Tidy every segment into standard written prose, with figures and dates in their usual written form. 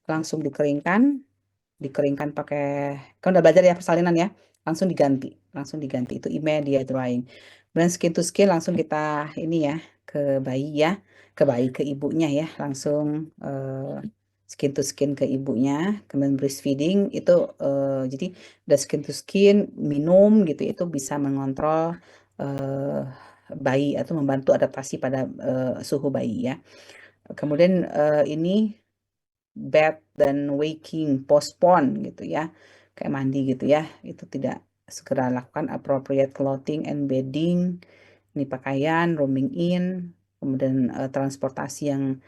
langsung dikeringkan pakai, kan udah belajar ya persalinan ya, langsung diganti itu immediate drying. Dan skin to skin langsung kita ini ya, ke bayi ya, ke ibunya ya, langsung skin to skin ke ibunya. Kemudian breastfeeding itu jadi udah skin to skin minum gitu, itu bisa mengontrol eh, bayi atau membantu adaptasi pada suhu bayi ya. Kemudian ini bed dan waking postpone gitu ya, kayak mandi gitu ya, itu tidak segera lakukan. Appropriate clothing and bedding, ini pakaian, rooming in, kemudian transportasi yang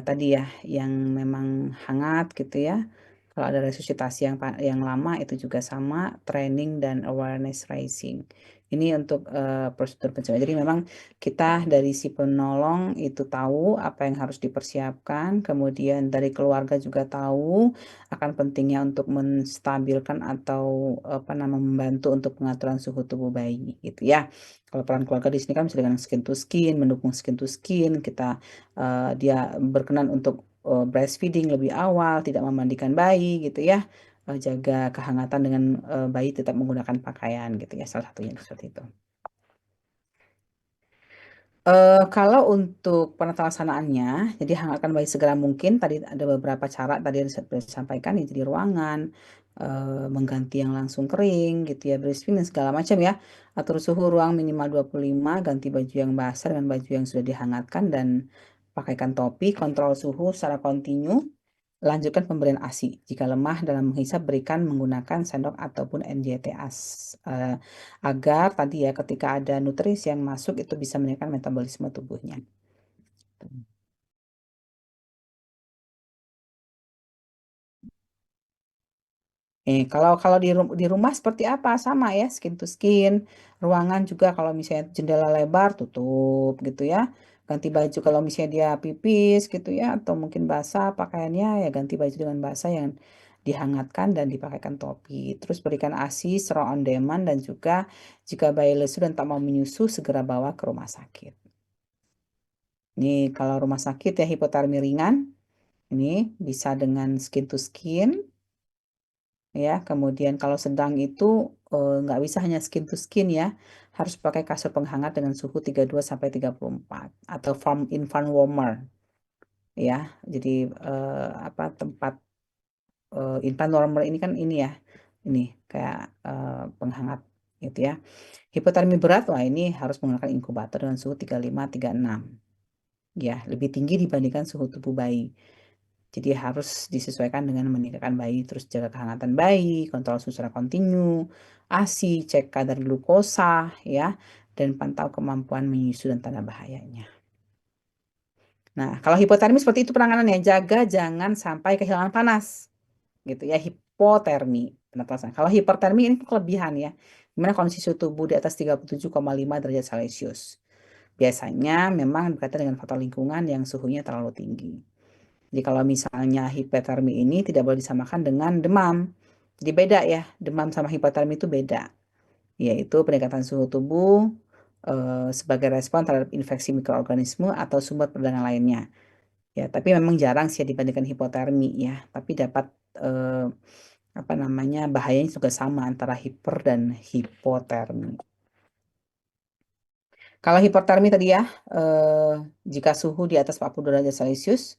tadi ya, yang memang hangat gitu ya. Kalau ada resusitasi yang lama itu juga sama, training dan awareness raising. Ini untuk prosedur pencernaan. Jadi memang kita dari si penolong itu tahu apa yang harus dipersiapkan, kemudian dari keluarga juga tahu akan pentingnya untuk menstabilkan atau apa namanya, membantu untuk pengaturan suhu tubuh bayi gitu ya. Kalau peran keluarga di sini kan bisa dengan skin to skin, mendukung skin to skin, kita dia berkenan untuk breastfeeding lebih awal, tidak memandikan bayi gitu ya, jaga kehangatan dengan bayi tetap menggunakan pakaian gitu ya, salah satunya seperti itu. Kalau untuk penata jadi hangatkan bayi segera mungkin. Tadi ada beberapa cara tadi yang saya sampaikan, ya, di ruangan, mengganti yang langsung kering gitu ya, breastfeeding dan segala macam ya. Atur suhu ruang minimal 25, ganti baju yang basah dengan baju yang sudah dihangatkan dan pakaikan topi, kontrol suhu secara kontinu. Lanjutkan pemberian ASI. Jika lemah dalam menghisap, berikan menggunakan sendok ataupun NJT agar tadi ya, ketika ada nutrisi yang masuk itu bisa meningkatkan metabolisme tubuhnya. Kalau kalau di rumah seperti apa? Sama ya, skin to skin. Ruangan juga kalau misalnya jendela lebar tutup gitu ya. Ganti baju kalau misalnya dia pipis gitu ya, atau mungkin basah pakaiannya, ya ganti baju dengan basah yang dihangatkan dan dipakaikan topi. Terus berikan ASI secara on demand, dan juga jika bayi lesu dan tak mau menyusu segera bawa ke rumah sakit. Ini kalau rumah sakit ya, hipotermi ringan ini bisa dengan skin to skin ya. Kemudian kalau sedang itu nggak bisa hanya skin to skin ya, harus pakai kasur penghangat dengan suhu 32 sampai 34 atau infant warmer ya. Jadi apa, tempat infant warmer ini kan ini ya, ini kayak penghangat gitu ya. Hipotermi berat, wah ini harus menggunakan inkubator dengan suhu 35 36 ya, lebih tinggi dibandingkan suhu tubuh bayi. Jadi harus disesuaikan dengan meningkatkan bayi, terus jaga kehangatan bayi, kontrol susu secara kontinu, ASI, cek kadar glukosa, ya, dan pantau kemampuan menyusu dan tanda bahayanya. Nah, kalau hipotermi seperti itu penanganannya, jaga jangan sampai kehilangan panas, gitu ya, hipotermi. Penapasan. Kalau hipertermi ini kelebihan ya, dimana kondisi suhu tubuh di atas 37,5 derajat Celcius. Biasanya memang berkaitan dengan faktor lingkungan yang suhunya terlalu tinggi. Jadi kalau misalnya hipotermi ini tidak boleh disamakan dengan demam. Jadi beda ya, demam sama hipotermi itu beda. Yaitu peningkatan suhu tubuh sebagai respon terhadap infeksi mikroorganisme atau sumber perdana lainnya. Ya, tapi memang jarang sih dibandingkan hipotermi ya. Tapi dapat eh, apa namanya, bahayanya juga sama antara hiper dan hipotermi. Kalau hipotermi tadi ya, eh, jika suhu di atas 40 derajat Celcius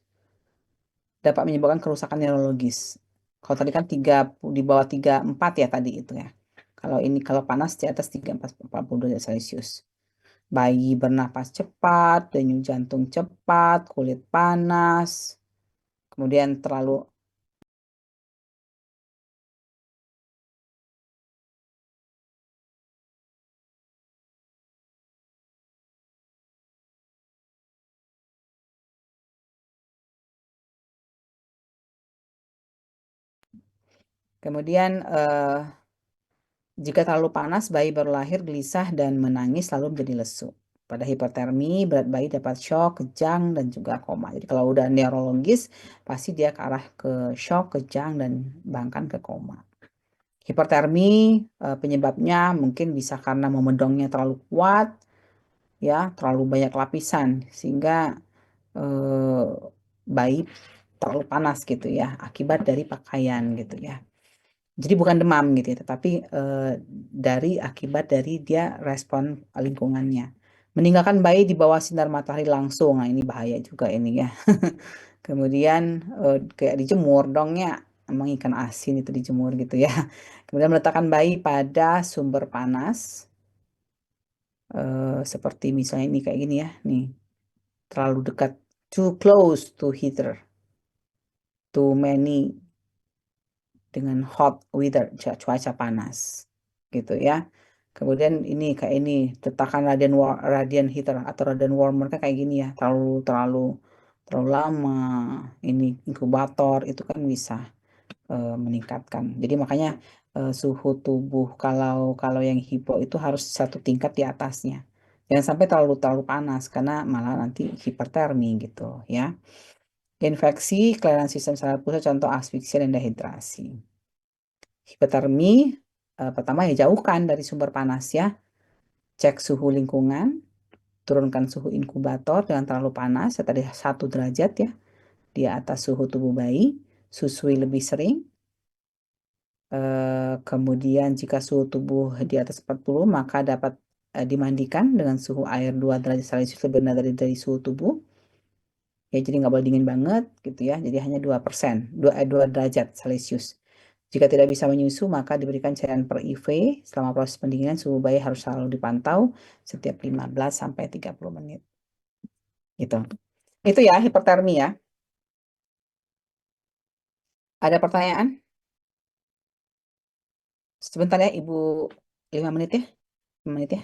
dapat menyebabkan kerusakan neurologis. Kalau tadi kan di bawah 34 ya tadi itu ya. Kalau ini kalau panas di atas 40 derajat Celcius. Bayi bernapas cepat, denyut jantung cepat, kulit panas, kemudian kemudian jika terlalu panas, bayi baru lahir gelisah dan menangis lalu menjadi lesu. Pada hipotermi, berat bayi dapat shock, kejang, dan juga koma. Jadi kalau udah neurologis, pasti dia ke arah ke shock, kejang, dan bahkan ke koma. Hipertermi penyebabnya mungkin bisa karena memedongnya terlalu kuat, ya, terlalu banyak lapisan, sehingga eh, bayi terlalu panas gitu ya, akibat dari pakaian gitu ya. Jadi bukan demam gitu ya, tetapi dari akibat dari dia respon lingkungannya. Meninggalkan bayi di bawah sinar matahari langsung, nah ini bahaya juga ini ya. Kemudian kayak dijemur dong ya, emang ikan asin itu dijemur gitu ya. Kemudian meletakkan bayi pada sumber panas, seperti misalnya ini kayak gini ya, nih terlalu dekat, too close to heater, too many dengan hot weather, cuaca panas gitu ya. Kemudian ini kayak ini letakkan radiant heater atau radiant warmer kan kayak gini ya, terlalu terlalu terlalu lama ini inkubator itu kan bisa meningkatkan. Jadi makanya suhu tubuh kalau kalau yang hipo itu harus satu tingkat di atasnya. Jangan sampai terlalu terlalu panas karena malah nanti hipertermi gitu ya. Infeksi kelainan sistem saraf pusat contoh asfiksia dan dehidrasi. Hipotermi pertama ya jauhkan dari sumber panas ya. Cek suhu lingkungan, turunkan suhu inkubator jangan terlalu panas, ya tadi 1 derajat ya di atas suhu tubuh bayi. Susui lebih sering. Kemudian jika suhu tubuh di atas 40 maka dapat dimandikan dengan suhu air 2 derajat Celcius lebih rendah dari suhu tubuh. Ya, jadi nggak boleh dingin banget gitu ya. Jadi hanya 2%, 2 derajat Celcius. Jika tidak bisa menyusu, maka diberikan cairan per IV. Selama proses pendinginan, suhu bayi harus selalu dipantau setiap 15 sampai 30 menit. Gitu. Itu ya hipertermi ya. Ada pertanyaan? Sebentar ya, Ibu. 5 menit ya. 5 menit ya.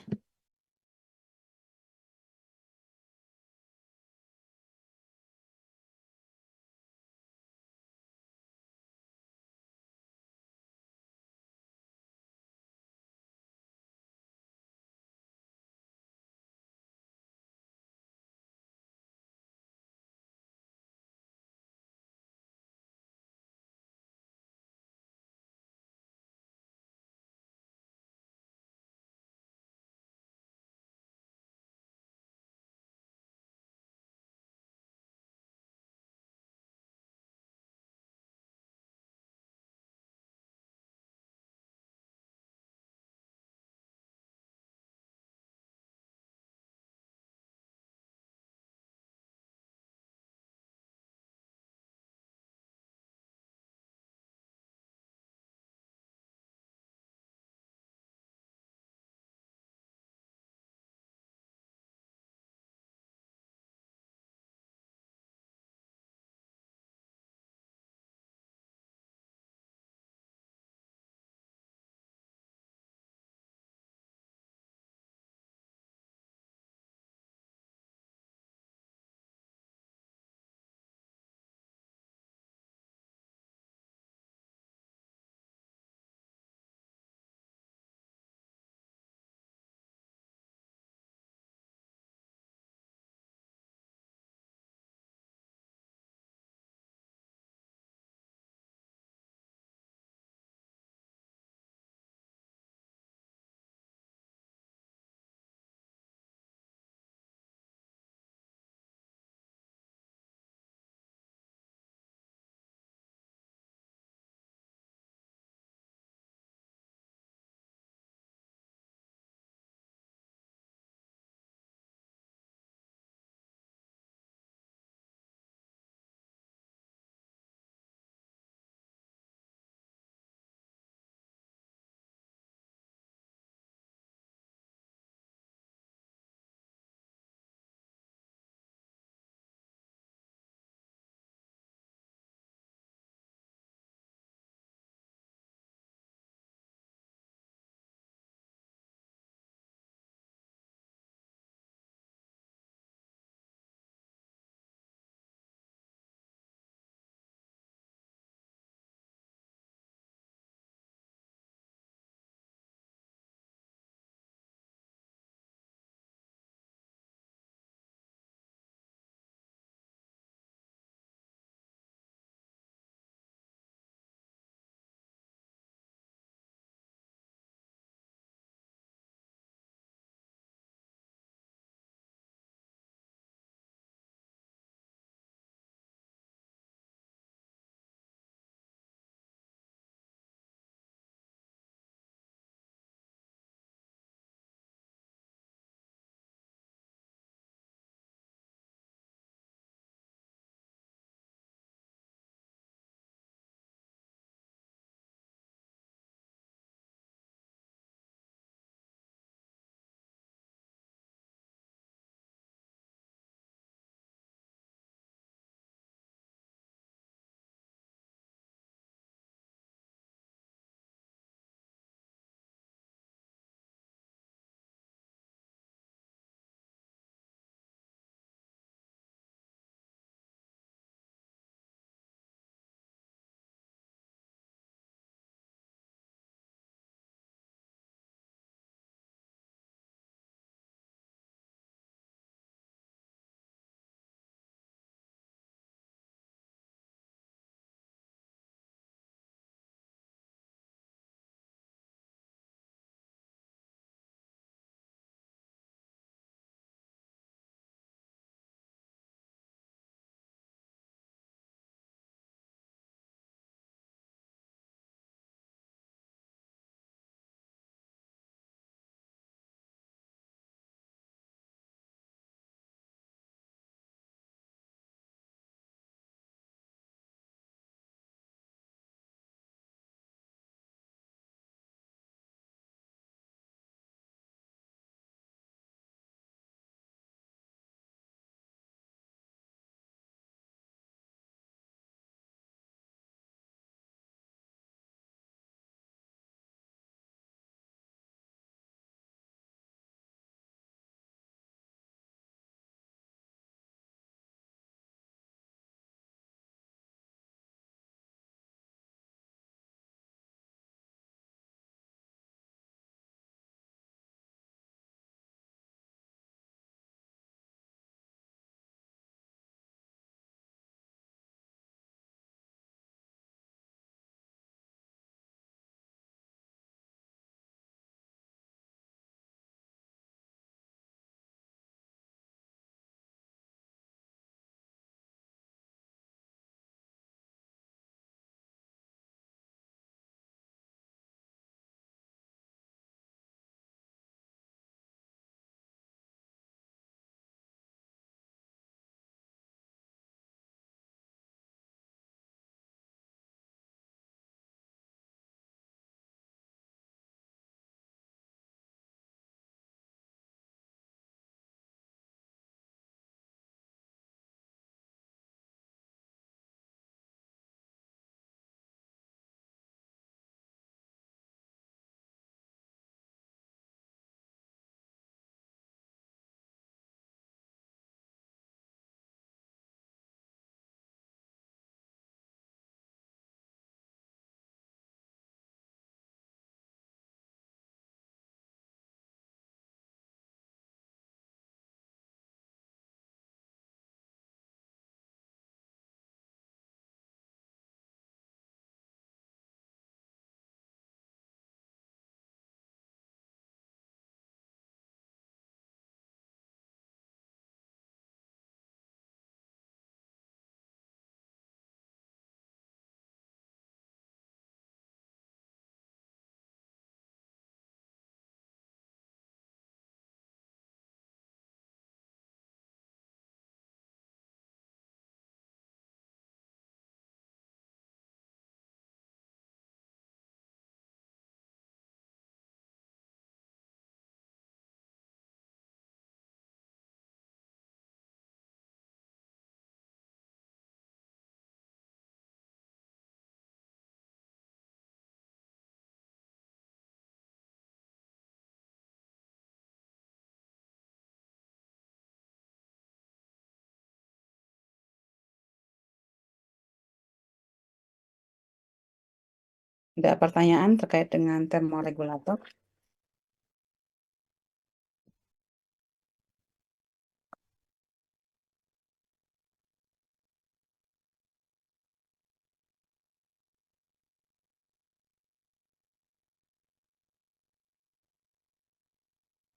Ada pertanyaan terkait dengan termoregulator?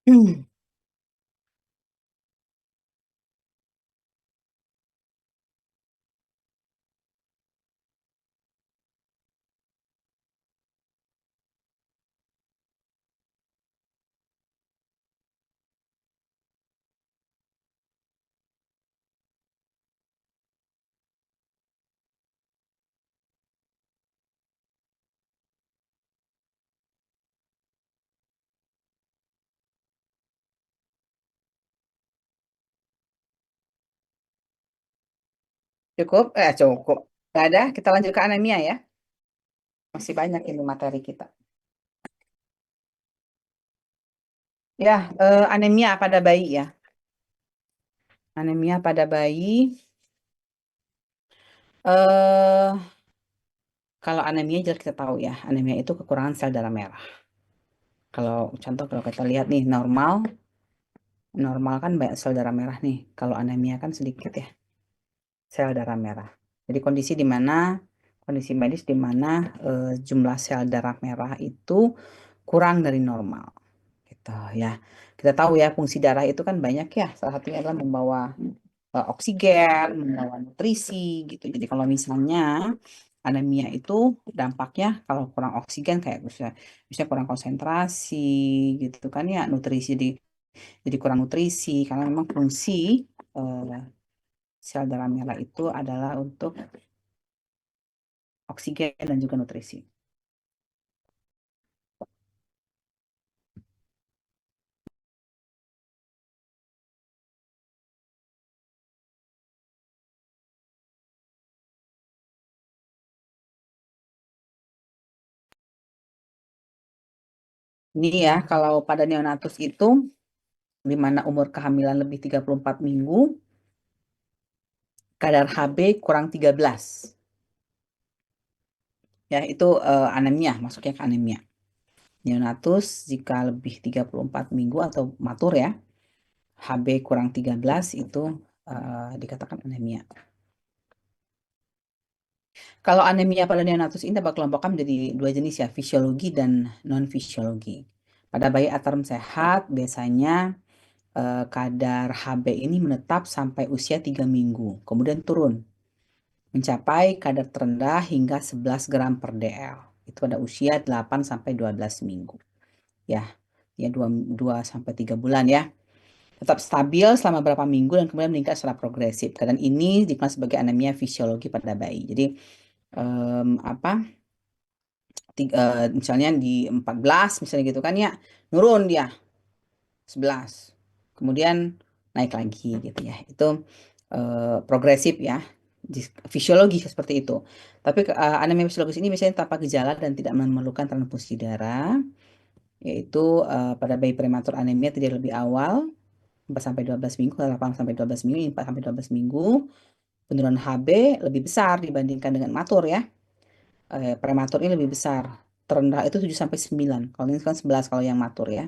Hmm. Cukup? Cukup. Nggak ada, kita lanjut ke anemia ya. Masih banyak ini materi kita. Ya, anemia pada bayi ya. Anemia pada bayi. eh Kalau anemia jelas kita tahu ya, anemia itu kekurangan sel darah merah. Kalau contoh kalau kita lihat nih normal, normal kan banyak sel darah merah nih. Kalau anemia kan sedikit ya sel darah merah. Jadi kondisi medis di mana jumlah sel darah merah itu kurang dari normal. Gitu ya. Kita tahu ya fungsi darah itu kan banyak ya. Salah satunya adalah membawa oksigen, membawa nutrisi gitu. Jadi kalau misalnya anemia itu dampaknya kalau kurang oksigen kayak bisa kurang konsentrasi gitu kan ya, nutrisi jadi kurang nutrisi karena memang fungsi eh, sel darah merah itu adalah untuk oksigen dan juga nutrisi. Ini ya kalau pada neonatus itu di mana umur kehamilan lebih 34 minggu, kadar Hb kurang 13. Ya, itu anemia, masuknya ke anemia. Neonatus jika lebih 34 minggu atau matur ya, Hb kurang 13 itu dikatakan anemia. Kalau anemia pada neonatus ini dapat kelompokkan menjadi dua jenis ya, fisiologi dan non-fisiologi. Pada bayi aterm sehat, biasanya kadar Hb ini menetap sampai usia 3 minggu, kemudian turun mencapai kadar terendah hingga 11 gram per dl. Itu pada usia 8 sampai 12 minggu. Ya, ya 2 sampai 3 bulan ya. Tetap stabil selama beberapa minggu dan kemudian meningkat secara progresif. Keadaan ini dikenal sebagai anemia fisiologi pada bayi. Jadi apa misalnya di 14 misalnya gitu kan ya, nurun dia 11. Kemudian naik lagi gitu ya. Itu progresif ya. Fisiologi seperti itu. Tapi anemia fisiologis ini biasanya tanpa gejala dan tidak memerlukan transfusi darah, yaitu pada bayi prematur anemia tidak lebih awal 4 sampai 12 minggu, 8 sampai 12 minggu, 4 sampai 12 minggu, penurunan Hb lebih besar dibandingkan dengan matur ya. Prematur ini lebih besar. Terendah itu 7 sampai 9. Kalau ini kan 11 kalau yang matur ya.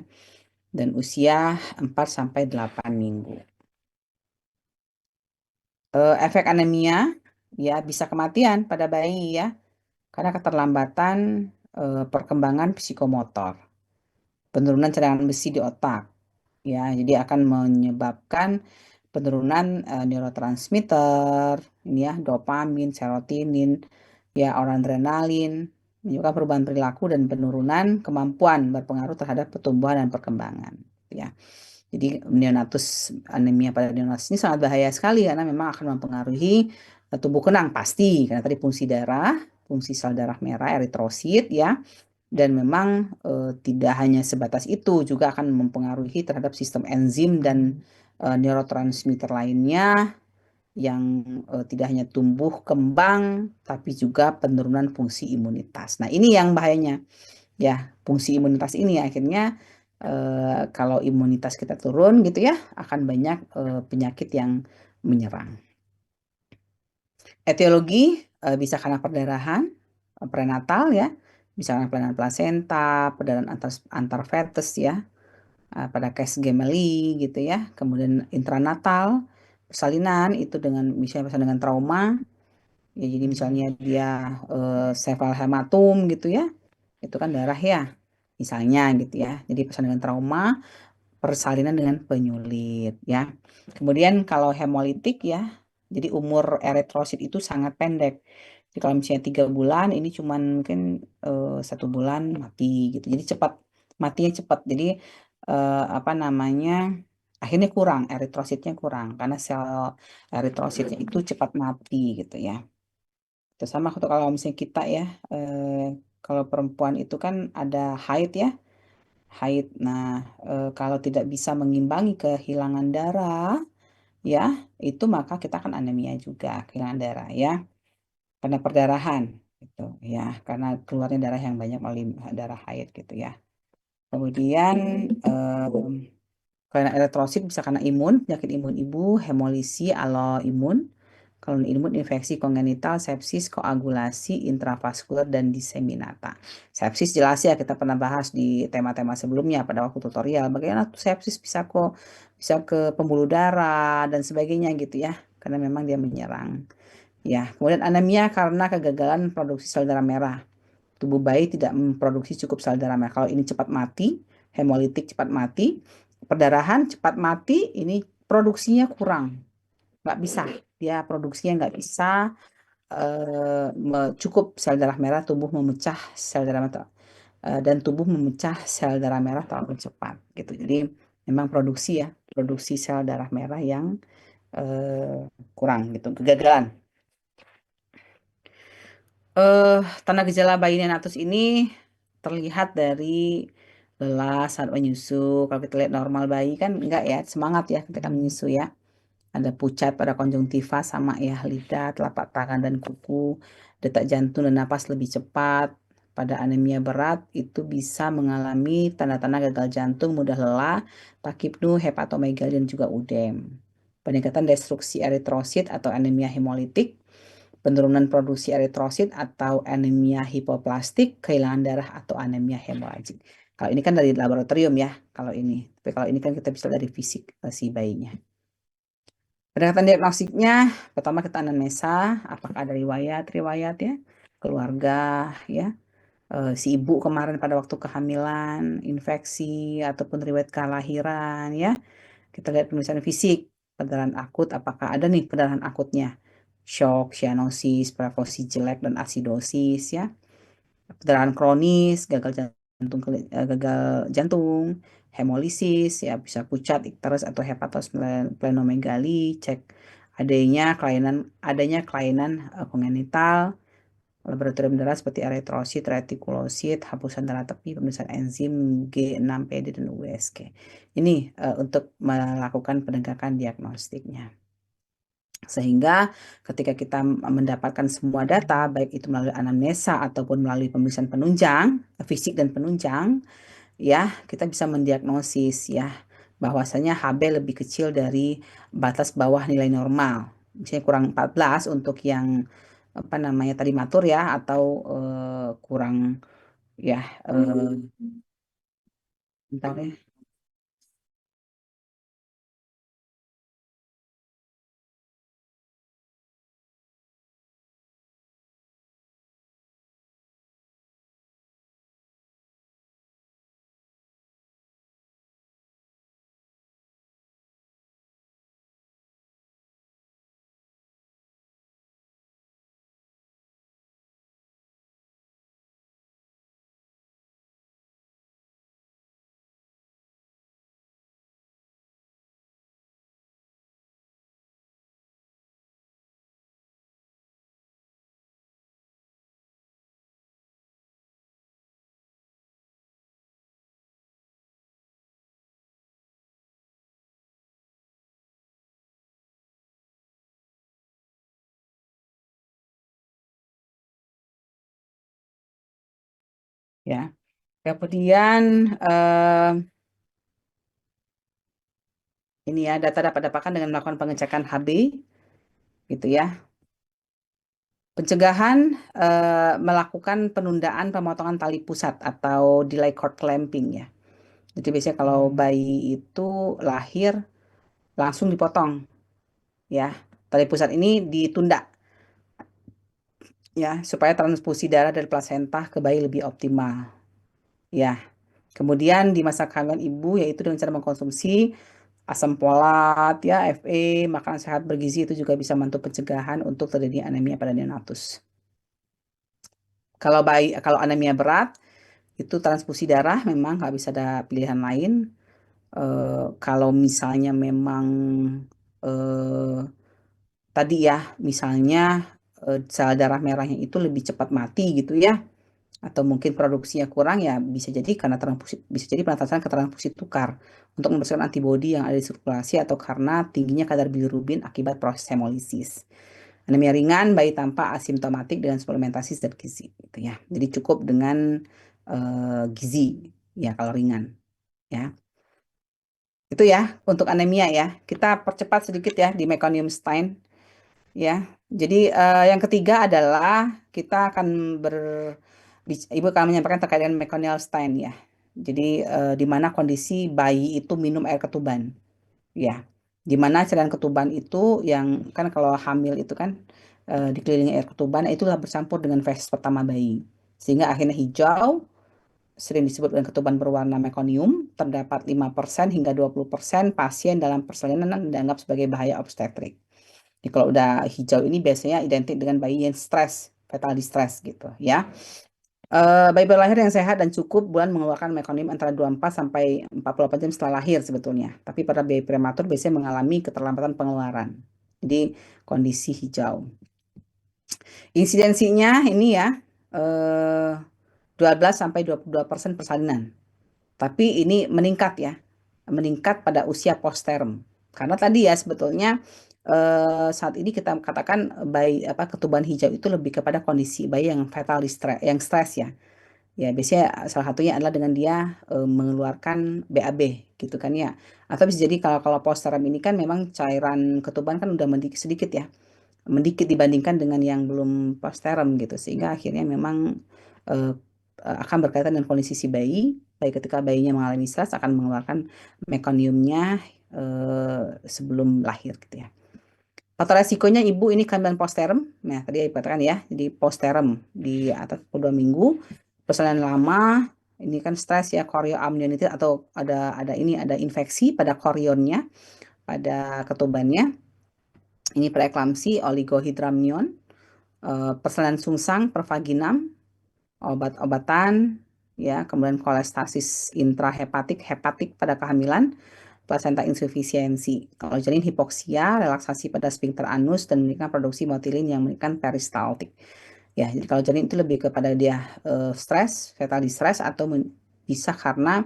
Dan usia 4 sampai 8 minggu. Efek anemia ya bisa kematian pada bayi ya karena keterlambatan perkembangan psikomotor, penurunan cadangan besi di otak ya, jadi akan menyebabkan penurunan neurotransmitter ini ya, dopamin, serotonin, ya noradrenalin, menyebabkan perubahan perilaku dan penurunan kemampuan berpengaruh terhadap pertumbuhan dan perkembangan ya. Jadi neonatus anemia pada neonatus ini sangat bahaya sekali karena memang akan mempengaruhi tubuh kenang pasti karena tadi fungsi darah, fungsi sel darah merah eritrosit ya, dan memang tidak hanya sebatas itu juga akan mempengaruhi terhadap sistem enzim dan neurotransmitter lainnya yang tidak hanya tumbuh kembang tapi juga penurunan fungsi imunitas. Nah, ini yang bahayanya ya, fungsi imunitas ini akhirnya kalau imunitas kita turun gitu ya akan banyak penyakit yang menyerang. Etiologi bisa karena perdarahan prenatal ya, misalnya kelainan plasenta, perdarahan antar fetus ya, pada case gemeli gitu ya. Kemudian intranatal, persalinan itu dengan misalnya dengan trauma, ya jadi misalnya dia sepal hematum gitu ya, itu kan darah ya, misalnya gitu ya. Jadi persalinan trauma, persalinan dengan penyulit ya. Kemudian kalau hemolitik ya, jadi umur eritrosit itu sangat pendek. Jadi kalau misalnya 3 bulan, ini cuman mungkin 1 bulan mati gitu. Jadi cepat, matinya cepat. Jadi apa namanya? Akhirnya kurang, eritrositnya kurang karena sel eritrositnya itu cepat mati gitu ya. Terus sama kalau misalnya kita ya, kalau perempuan itu kan ada haid ya, haid. Nah, kalau tidak bisa mengimbangi kehilangan darah, ya, itu maka kita akan anemia juga, kehilangan darah ya, karena perdarahan gitu ya, karena keluarnya darah yang banyak melalui darah haid gitu ya. Kemudian kelainan eritrosit bisa karena imun, penyakit imun ibu, hemolisi autoimun, kalau imun infeksi kongenital, sepsis, koagulasi, intravaskular, dan diseminata. Sepsis jelas ya kita pernah bahas di tema-tema sebelumnya pada waktu tutorial. Bagaimana tuh sepsis bisa ke pembuluh darah dan sebagainya gitu ya, karena memang dia menyerang. Ya, kemudian anemia karena kegagalan produksi sel darah merah. Tubuh bayi tidak memproduksi cukup sel darah merah. Kalau ini cepat mati, hemolitik cepat mati, perdarahan cepat mati, ini produksinya kurang, nggak bisa. Dia produksinya nggak bisa cukup sel darah merah, tubuh memecah sel darah merah dan tubuh memecah sel darah merah terlalu cepat gitu. Jadi memang produksi sel darah merah yang kurang gitu, kegagalan. eh Tanda gejala bayi neonatus ini terlihat dari lelah saat menyusu. Kalau kita lihat normal bayi kan enggak ya, semangat ya ketika menyusu ya. Ada pucat pada konjungtiva sama ya, lidah, telapak tangan dan kuku, detak jantung dan napas lebih cepat. Pada anemia berat itu bisa mengalami tanda-tanda gagal jantung, mudah lelah, takipnu, hepatomegali dan juga udem. Peningkatan destruksi eritrosit atau anemia hemolitik, penurunan produksi eritrosit atau anemia hipoplastik, kehilangan darah atau anemia hemoragik. Kalau ini kan dari laboratorium ya, kalau ini. Tapi kalau ini kan kita bisa dari fisik si bayinya. Pendekatan diagnostiknya, pertama kita anamnesa, apakah ada riwayat ya, keluarga ya, si ibu kemarin pada waktu kehamilan, infeksi ataupun riwayat kelahiran ya. Kita lihat pemeriksaan fisik, perdarahan akut, apakah ada nih perdarahan akutnya, shock, cyanosis, perfosi jelek dan asidosis ya. Perdarahan kronis, gagal jantung, hemolisis ya, bisa pucat, icterus atau hepatosplenomegali, cek adanya kelainan kongenital, laboratorium darah seperti eritrosit, retikulosit, hapusan darah tepi, pemeriksaan enzim G6PD dan USG. Ini untuk melakukan penegakan diagnostiknya. Sehingga ketika kita mendapatkan semua data, baik itu melalui anamnesa ataupun melalui pemeriksaan penunjang, fisik dan penunjang, ya, kita bisa mendiagnosis ya bahwasanya HB lebih kecil dari batas bawah nilai normal. Misalnya kurang 14 untuk yang apa namanya tadi matur ya, atau kurang ya, bentar ya. Ya. Kemudian eh, ini ya, data dapat dapatkan dengan melakukan pengecekan HB gitu ya. Pencegahan melakukan penundaan pemotongan tali pusat atau delay cord clamping ya. Jadi biasanya kalau bayi itu lahir langsung dipotong ya. Tali pusat ini ditunda ya supaya transfusi darah dari plasenta ke bayi lebih optimal ya. Kemudian di masa kehamilan ibu yaitu dengan cara mengkonsumsi asam folat ya, Fe, makanan sehat bergizi itu juga bisa membantu pencegahan untuk terjadi anemia pada neonatus. Kalau anemia berat itu transfusi darah memang nggak bisa ada pilihan lain. Kalau misalnya memang eh, tadi ya, misalnya sel darah merahnya itu lebih cepat mati gitu ya, atau mungkin produksinya kurang ya bisa jadi karena bisa jadi penasaran ke transfusi tukar untuk membersihkan antibodi yang ada di sirkulasi atau karena tingginya kadar bilirubin akibat proses hemolisis. Anemia ringan bayi tanpa asimptomatik dengan suplementasi zat gizi gitu ya. Jadi cukup dengan gizi ya kalau ringan ya. Itu ya untuk anemia ya. Kita percepat sedikit ya di Meconium Stein ya. Jadi yang ketiga adalah kita akan Ibu akan menyampaikan terkait dengan Meconium Stein ya. Jadi di mana kondisi bayi itu minum air ketuban ya. Di mana cairan ketuban itu yang kan kalau hamil itu kan dikelilingi air ketuban itulah bercampur dengan feses pertama bayi. Sehingga akhirnya hijau sering disebut dengan ketuban berwarna mekonium, terdapat 5% hingga 20% pasien dalam persalinan dianggap sebagai bahaya obstetrik. Jadi kalau udah hijau ini biasanya identik dengan bayi yang stres, fetal distress gitu ya. Bayi berlahir yang sehat dan cukup bulan mengeluarkan mekonium antara 24 sampai 48 jam setelah lahir sebetulnya. Tapi pada bayi prematur biasanya mengalami keterlambatan pengeluaran. Jadi kondisi hijau. Insidensinya ini ya eh, 12 sampai 22% persalinan. Tapi ini meningkat ya, meningkat pada usia posterm. Karena tadi ya sebetulnya saat ini kita katakan bayi apa ketuban hijau itu lebih kepada kondisi bayi yang fetal distress, yang stres ya. Ya biasanya salah satunya adalah dengan dia mengeluarkan BAB gitu kan ya. Atau bisa jadi kalau kalau posterm ini kan memang cairan ketuban kan udah mendikit sedikit ya, mendikit dibandingkan dengan yang belum posterem gitu sehingga akhirnya memang eh, akan berkaitan dengan kondisi si bayi baik ketika bayinya mengalami stres akan mengeluarkan mekoniumnya sebelum lahir gitu ya. Faktor resikonya ibu ini kandungan posterem, nah tadi ibu katakan ya, jadi posterem di atas 22 minggu, persalinan lama, ini kan stres ya, chorioamnionitis atau ada infeksi pada chorionnya, pada ketubannya, ini preeklamsi, oligohydramnion, persalinan sungsang, pervaginam, obat-obatan, ya, kemudian kolestasis intrahepatik, hepatik pada kehamilan, placenta insufisiensi. Kalau janin hipoksia, relaksasi pada sphincter anus dan meningkatkan produksi motilin yang meningkatkan peristaltik. Ya, jadi kalau janin itu lebih kepada dia stres, fetal distress atau bisa karena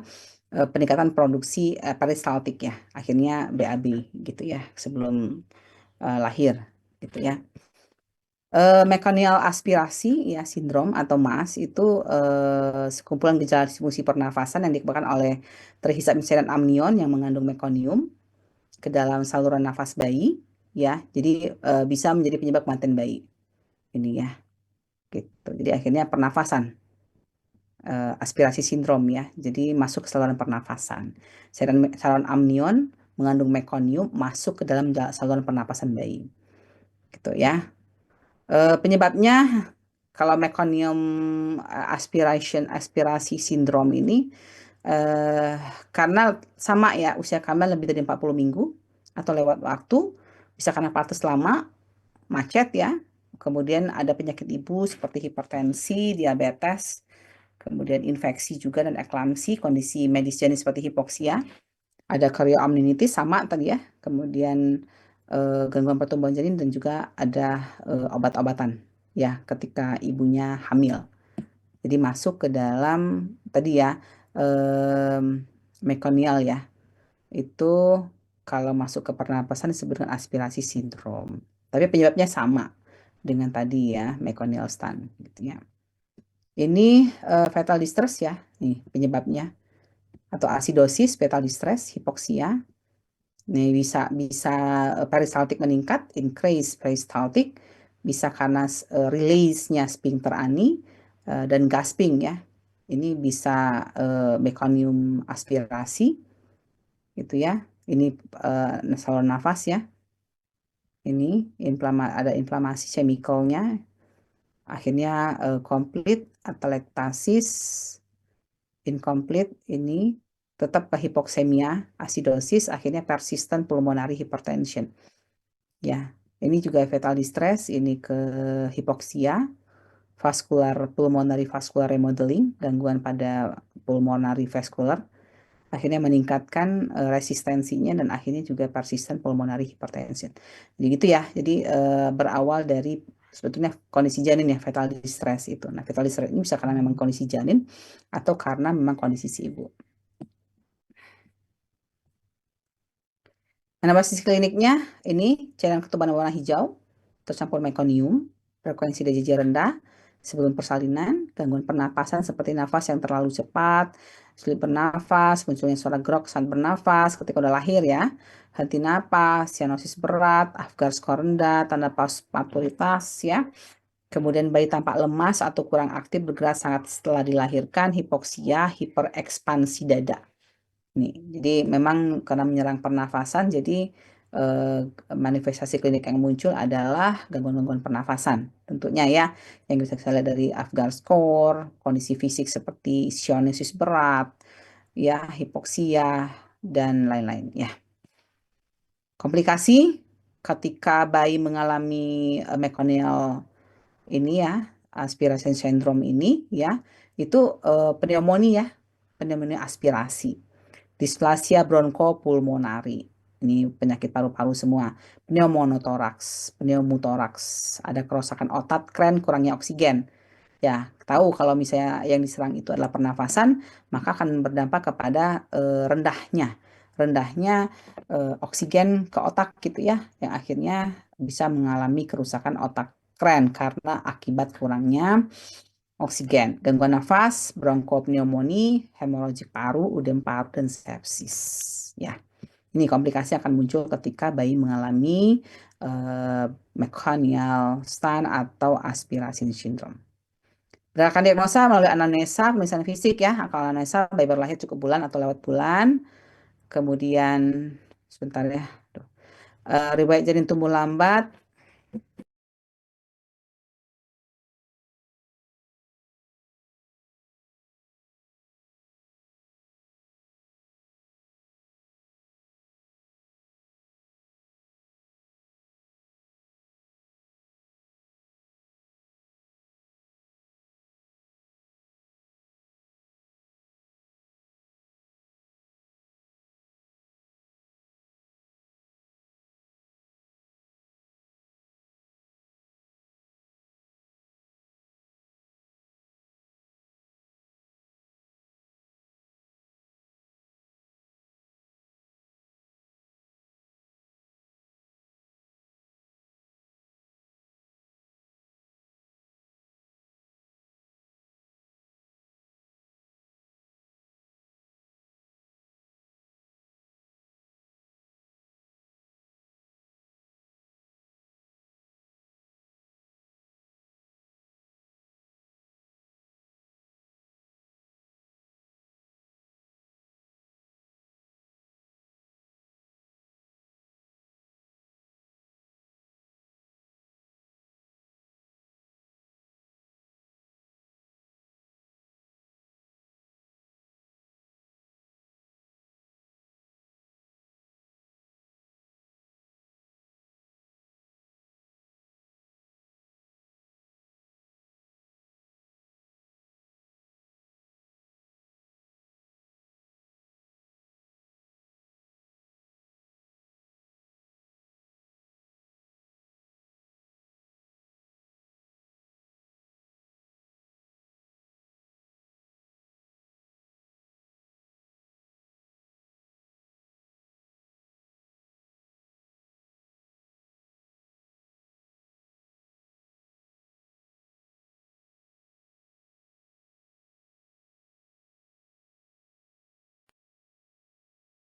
peningkatan produksi peristaltik ya. Akhirnya BAB gitu ya sebelum lahir gitu ya. Meconial aspirasi ya sindrom atau MAS itu sekumpulan gejala disfungsi pernafasan yang disebabkan oleh terhisapnya cairan amnion yang mengandung mekonium ke dalam saluran nafas bayi ya. Jadi bisa menjadi penyebab kematian bayi. Ini ya gitu. Jadi akhirnya pernafasan aspirasi sindrom ya. Jadi masuk ke saluran pernafasan. Saluran amnion mengandung mekonium masuk ke dalam saluran pernapasan bayi. Gitu ya. Penyebabnya kalau meconium aspirasi sindrom ini eh, karena sama ya usia kehamilan lebih dari 40 minggu atau lewat waktu bisa karena partus lama, macet ya. Kemudian ada penyakit ibu seperti hipertensi, diabetes, kemudian infeksi juga dan eklamsi, kondisi medis jenis seperti hipoksia, ada chorioamnionitis sama tadi ya. Kemudian gangguan pertumbuhan janin dan juga ada obat-obatan ya ketika ibunya hamil. Jadi masuk ke dalam tadi ya mekonial ya. Itu kalau masuk ke pernapasan disebut dengan aspirasi sindrom. Tapi penyebabnya sama dengan tadi ya meconial stun gitu ya. Ini fetal distress ya, nih penyebabnya atau asidosis, fetal distress, hipoksia. Nih bisa bisa peristaltik meningkat, increase peristaltik, bisa karena release-nya sphincter ani dan gasping ya. Ini bisa mekonium aspirasi gitu ya. Ini saluran nafas ya. Ini ada inflamasi chemicalnya. Akhirnya complete atelektasis, incomplete ini tetap ke hipoksemia, acidosis, akhirnya persistent pulmonary hypertension. Ya, ini juga fatal distress, ini ke hipoksia, pulmonary vascular remodeling, gangguan pada pulmonary vascular, akhirnya meningkatkan resistensinya dan akhirnya juga persistent pulmonary hypertension. Jadi gitu ya. Jadi berawal dari sebetulnya kondisi janin ya, fatal distress itu. Nah, fatal distress ini bisa karena memang kondisi janin atau karena memang kondisi si ibu. Anamnesis kliniknya ini cairan ketuban warna hijau, tercampur mekonium, frekuensi DJJ rendah, sebelum persalinan, gangguan pernapasan seperti nafas yang terlalu cepat, sulit bernafas, munculnya suara grok saat bernafas ketika udah lahir ya, henti napas, cyanosis berat, Apgar skor rendah, tanda paturitas ya, kemudian bayi tampak lemas atau kurang aktif bergerak sangat setelah dilahirkan, hipoksia, hiperekspansi dada. Nih, jadi memang karena menyerang pernafasan, jadi eh, manifestasi klinik yang muncul adalah gangguan-gangguan pernafasan. Tentunya ya, yang bisa kita lihat dari Apgar score, kondisi fisik seperti cyanosis berat, ya, hipoksia, dan lain-lain. Ya, komplikasi ketika bayi mengalami meconial ini ya, aspiration syndrome ini ya, itu pneumonia ya, pneumonia aspirasi. Displasia bronkopulmonari. Ini penyakit paru-paru semua. Pneumonotoraks, pneumotoraks. Ada kerusakan otot, kren, kurangnya oksigen. Ya, tahu kalau misalnya yang diserang itu adalah pernafasan, maka akan berdampak kepada rendahnya oksigen ke otak gitu ya, yang akhirnya bisa mengalami kerusakan otak kren karena akibat kurangnya oksigen, gangguan nafas, bronkopneumoni, hemoragik paru, udem paru, dan sepsis. Ya, ini komplikasi akan muncul ketika bayi mengalami eh, meconial stun atau aspirasi syndrome. Berdasarkan diagnosa melalui anamnesa, pemeriksaan fisik ya, akal anamnesa bayi baru lahir cukup bulan atau lewat bulan, kemudian sebentar ya, riwayat janin tumbuh lambat,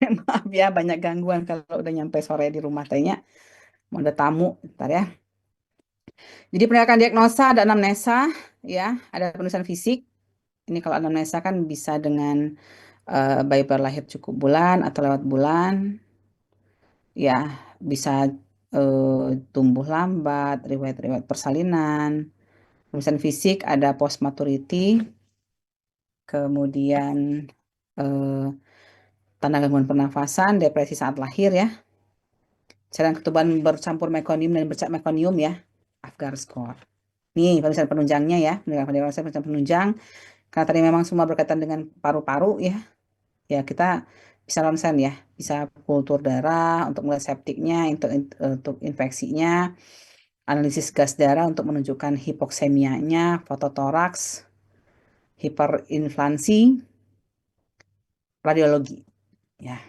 maaf ya banyak gangguan kalau udah nyampe sore di rumah tanya, mau ada tamu, ntar ya. Jadi penegakan diagnosa ada anamnesa, ya, ada penulisan fisik. Ini kalau anamnesa kan bisa dengan bayi berlahir cukup bulan atau lewat bulan, ya, bisa tumbuh lambat, riwayat-riwayat persalinan. Penulisan fisik ada post maturity, kemudian eh, tanda gangguan pernafasan, depresi saat lahir ya, cairan ketuban bercampur mekonium dan bercak mekonium ya, Apgar score. Nih penulisan penunjangnya ya, penulisan penunjang. Karena tadi memang semua berkaitan dengan paru-paru ya, ya kita bisa ronsen ya, bisa kultur darah untuk melihat septiknya, untuk infeksinya, analisis gas darah untuk menunjukkan hipoksemianya, fototoraks, hiperinflasi, radiologi. Ya,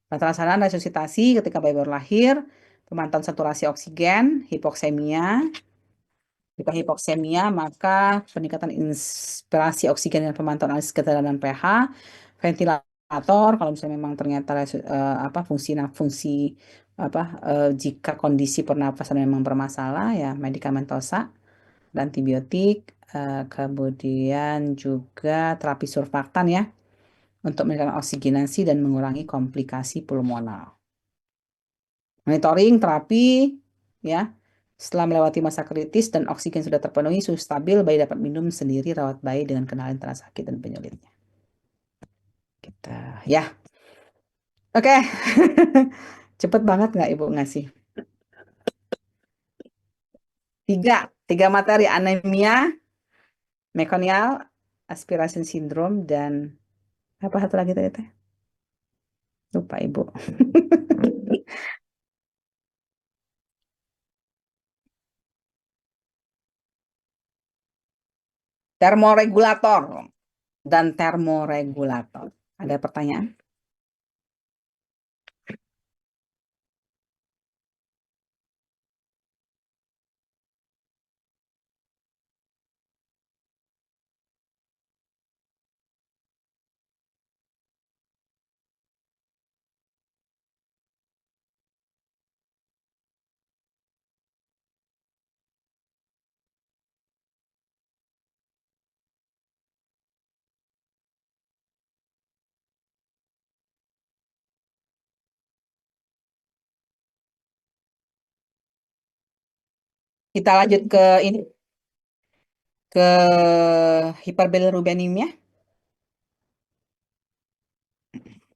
pelaksanaan resusitasi ketika bayi baru lahir, pemantauan saturasi oksigen, hipoksemia. Jika hipoksemia, maka peningkatan inspirasi oksigen dan pemantauan analisis keterangan pH, ventilator, kalau misalnya memang ternyata apa fungsi apa jika kondisi pernapasan memang bermasalah ya medikamentosa dan antibiotik, kemudian juga terapi surfaktan ya untuk meningkatkan oksigenasi dan mengurangi komplikasi pulmonal. Monitoring terapi ya. Setelah melewati masa kritis dan oksigen sudah terpenuhi, suhu stabil, bayi dapat minum sendiri, rawat bayi dengan kenalin tanda sakit dan penyulitnya. Kita ya. Oke. Cepet banget nggak Ibu ngasih? Tiga materi anemia, mekonial, aspiration syndrome, dan apa satu lagi tadi teh? Lupa Ibu. Termoregulator dan termoregulator. Ada pertanyaan? Kita lanjut ke ini, ke hiperbilirubinemia.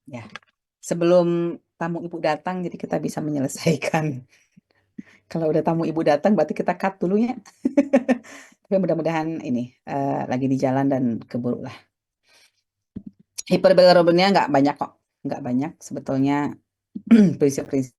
Ya, sebelum tamu ibu datang, jadi kita bisa menyelesaikan. Kalau udah tamu ibu datang, berarti kita cut dulu ya. Tapi mudah-mudahan ini lagi di jalan dan keburu lah. Hiperbilirubinemia nggak banyak kok, nggak banyak sebetulnya prinsip-prinsip